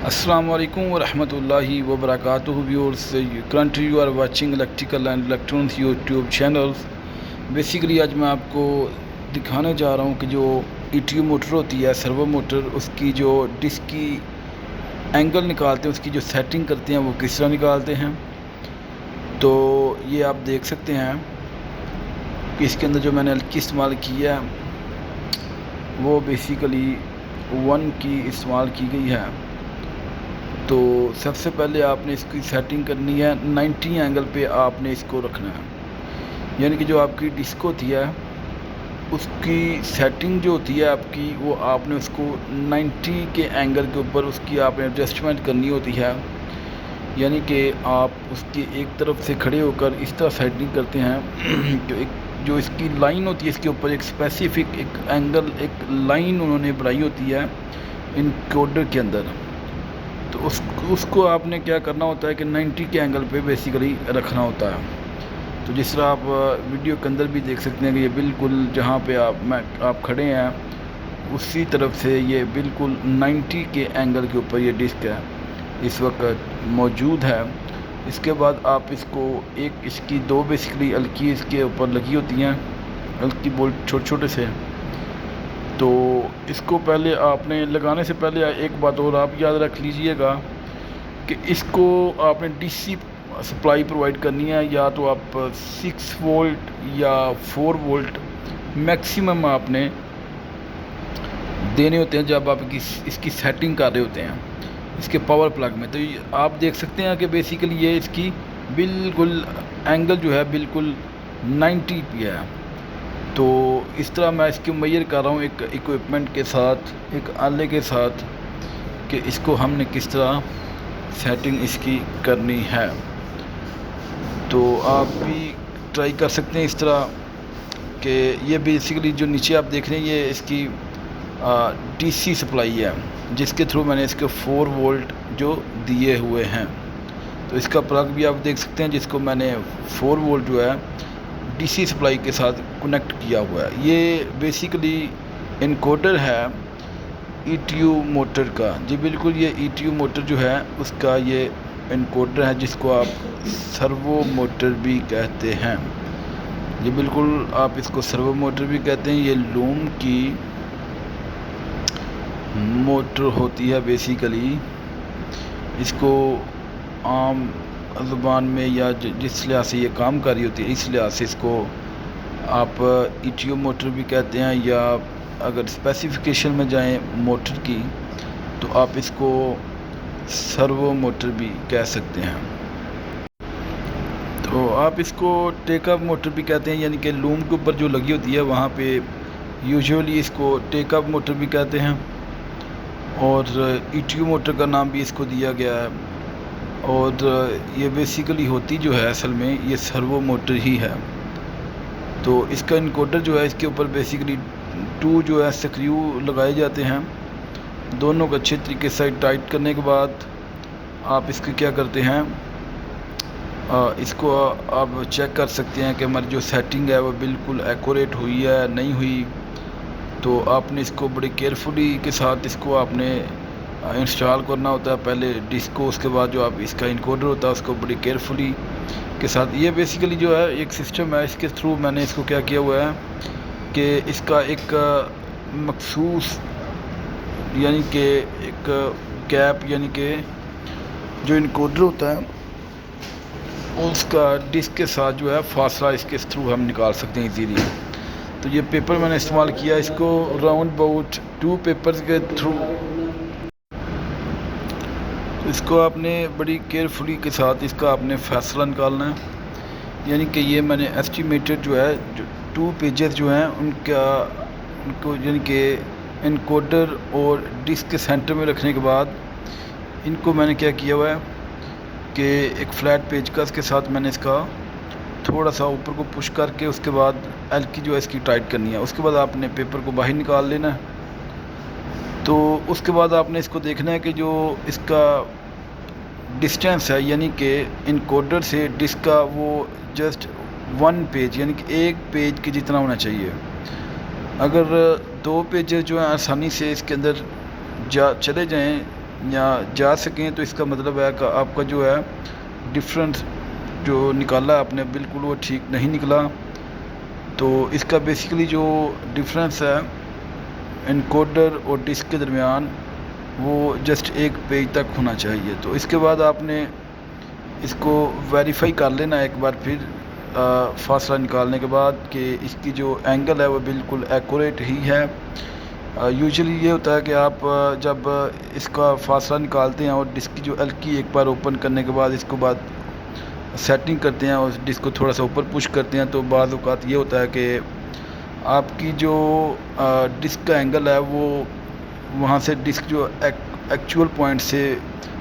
Assalamu alaikum wa rahmatullahi wa barakatuh viewers. Currently you are watching electrical and electronics YouTube channels. Basically आज मैं आपको दिखाने जा रहा हूँ कि जो ETU मोटर होती है, सर्वो मोटर, उसकी जो डिस्क की एंगल निकालते हैं, उसकी जो सेटिंग करते हैं वो किस तरह निकालते हैं। तो ये आप देख सकते हैं कि इसके अंदर जो मैंने की इस्तेमाल की है वो बेसिकली 1 की इस्तेमाल की गई है। तो सबसे पहले आपने इसकी सेटिंग करनी है 90 एंगल पे आपने इसको रखना है, यानी कि जो आपकी डिस्क होती है उसकी सेटिंग जो होती है आपकी, वो आपने उसको 90 के एंगल के ऊपर उसकी आपने एडजस्टमेंट करनी होती है। यानी कि आप उसकी एक तरफ से खड़े होकर इस तरह सेटिंग करते हैं जो इसकी लाइन होती है, इसके ऊपर एक स्पेसिफिक एक एंगल, एक लाइन उन्होंने बनाई होती है इनकोडर के अंदर। तो उसको आपने क्या करना होता है कि 90 के एंगल पे बेसिकली रखना होता है। तो जिस तरह आप वीडियो के अंदर भी देख सकते हैं कि ये बिल्कुल जहाँ पे आप खड़े हैं उसी तरफ से ये बिल्कुल 90 के एंगल के ऊपर ये डिस्क है इस वक्त मौजूद है। इसके बाद आप इसको इसकी दो बेसिकली हल्की इसके ऊपर लगी होती हैं, हल्की बोल्ट छोटे छोटे से। तो इसको पहले आपने लगाने से पहले एक बात और आप याद रख लीजिएगा कि इसको आपने डीसी सप्लाई प्रोवाइड करनी है, या तो आप 6 वोल्ट या 4 वोल्ट मैक्सिमम आपने देने होते हैं जब आप इसकी सेटिंग कर रहे होते हैं इसके पावर प्लग में। तो आप देख सकते हैं कि बेसिकली ये इसकी बिल्कुल एंगल जो है बिल्कुल 90 पे है। तो इस तरह मैं इसकी मेजर कर रहा हूँ एक इक्विपमेंट के साथ, एक आले के साथ, कि इसको हमने किस तरह सेटिंग इसकी करनी है। तो आप भी ट्राई कर सकते हैं इस तरह कि ये बेसिकली जो नीचे आप देख रहे हैं ये इसकी डीसी सप्लाई है, जिसके थ्रू मैंने इसके 4 वोल्ट जो दिए हुए हैं। तो इसका प्लग भी आप देख सकते हैं जिसको मैंने 4 वोल्ट जो है डीसी सप्लाई के साथ कनेक्ट किया हुआ है। ये बेसिकली इनकोडर है ETU मोटर का जी, बिल्कुल ये ETU मोटर जो है उसका ये इनकोडर है, जिसको आप सर्वो मोटर भी कहते हैं। ये बिल्कुल आप इसको सर्वो मोटर भी कहते हैं। ये लूम की मोटर होती है बेसिकली। इसको आम ज़ुबान में या जिस लिहाज से ये काम कर रही होती है इस लिहाज से इसको आप ETU मोटर भी कहते हैं, या अगर स्पेसिफिकेशन में जाएं मोटर की तो आप इसको सर्वो मोटर भी कह सकते हैं। तो आप इसको टेकअप मोटर भी कहते हैं, यानी कि लूम के ऊपर जो लगी होती है वहाँ पे यूजुअली इसको टेकअप मोटर भी कहते हैं, और ETU मोटर का नाम भी इसको दिया गया है। और ये बेसिकली होती जो है असल में ये सर्वो मोटर ही है। तो इसका इनकोडर जो है इसके ऊपर बेसिकली 2 जो है स्क्रू लगाए जाते हैं। दोनों को अच्छे तरीके से टाइट करने के बाद आप इसको क्या करते हैं, इसको आप चेक कर सकते हैं कि हमारी जो सेटिंग है वो बिल्कुल एक्यूरेट हुई है नहीं हुई। तो आपने इसको बड़ी केयरफुली के साथ इसको आपने इंस्टॉल करना होता है, पहले डिस्क को, उसके बाद जो आप इसका इनकोडर होता है उसको बड़ी केयरफुली के साथ। ये बेसिकली जो है एक सिस्टम है, इसके थ्रू मैंने इसको क्या किया हुआ है कि इसका एक मखसूस यानी कि एक गैप, यानी कि जो इनकोडर होता है उसका डिस्क के साथ जो है फासला इसके थ्रू हम निकाल सकते हैं इजीली। तो ये पेपर मैंने इस्तेमाल किया, इसको राउंड अबाउट 2 पेपर्स के थ्रू इसको आपने बड़ी केयरफुली के साथ इसका आपने फैसला निकालना है। यानी कि ये मैंने एस्टिमेटेड जो है जो 2 पेजेस जो हैं उनको यानी कि इनकोडर और डिस्क के सेंटर में रखने के बाद इनको मैंने क्या किया हुआ है कि एक फ्लैट पेचकस के साथ मैंने इसका थोड़ा सा ऊपर को पुश करके उसके बाद हल्की जो है इसकी टाइट करनी है। उसके बाद आपने पेपर को बाहर निकाल लेना है। तो उसके बाद आपने इसको देखना है कि जो इसका डिस्टेंस है, यानी कि इनकोडर से डिस्क का, वो जस्ट 1 पेज यानी कि 1 पेज के जितना होना चाहिए। अगर 2 पेजेस जो हैं आसानी से इसके अंदर चले जाएं یا جا سکیں، تو اس کا مطلب ہے کہ آپ کا جو ہے ڈفرینس جو نکالا ہے آپ نے بالکل وہ ٹھیک نہیں نکلا۔ تو اس کا بیسیکلی جو ڈفرینس ہے انکوڈر اور ڈسک کے درمیان، وہ جسٹ ایک پیج تک ہونا چاہیے۔ تو اس کے بعد آپ نے اس کو ویریفائی کر لینا ایک بار پھر فاصلہ نکالنے کے بعد کہ اس کی جو اینگل ہے وہ بالکل ایکوریٹ ہی ہے۔ یوزلی یہ ہوتا ہے کہ آپ جب اس کا فاصلہ نکالتے ہیں اور ڈسک کی جو ایل کی ایک بار اوپن کرنے کے بعد اس کو بعد سیٹنگ کرتے ہیں اور ڈسک کو تھوڑا سا اوپر پش کرتے ہیں، تو بعض اوقات یہ ہوتا ہے کہ آپ کی جو ڈسک کا اینگل ہے وہ وہاں سے ڈسک جو ایکچول پوائنٹ سے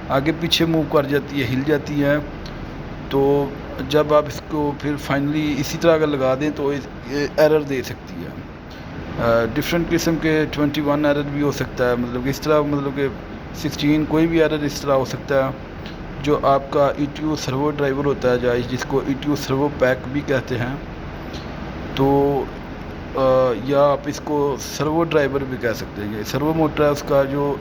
آگے پیچھے موو کر جاتی ہے، ہل جاتی ہے۔ تو جب آپ اس کو پھر فائنلی اسی طرح اگر لگا دیں تو یہ ایرر دے سکتی ہے۔ ڈفرینٹ قسم کے 21 ایرر بھی ہو سکتا ہے، مطلب کہ اس طرح، مطلب کہ 16 کوئی بھی ایرر اس طرح ہو سکتا ہے جو آپ کا E T U server driver ہوتا ہے، جس کو E T U server pack بھی کہتے ہیں، تو یا آپ اس کو سرور ڈرائیور بھی کہہ سکتے ہیں۔ یہ سرور موٹر ہے اس کا جو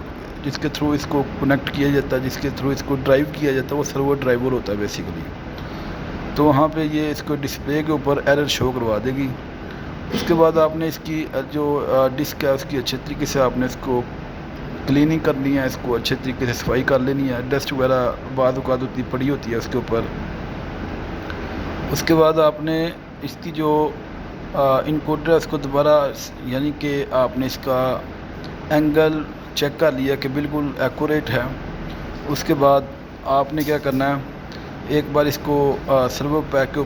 جس کے تھرو اس کو کنیکٹ کیا جاتا ہے، جس کے تھرو اس کو ڈرائیو کیا جاتا ہے، وہ سرور ڈرائیور ہوتا ہے بیسیکلی۔ تو وہاں پہ یہ اس کو ڈسپلے کے اوپر ایرر شو کروا دے گی۔ اس کے بعد آپ نے اس کی جو ڈسک ہے اس کی اچھے طریقے سے آپ نے اس کو کلیننگ کرنی ہے، اس کو اچھے طریقے سے صفائی کر لینی ہے۔ ڈسٹ وغیرہ بعض اوقات اتنی پڑی ہوتی ہے اس کے اوپر۔ اس کے بعد آپ نے اس کی جو انکوڈر ہے اس کو دوبارہ، یعنی کہ آپ نے اس کا اینگل چیک کر لیا کہ بالکل ایکوریٹ ہے۔ اس کے بعد آپ نے کیا کرنا ہے، ایک بار اس کو سرور پیک کے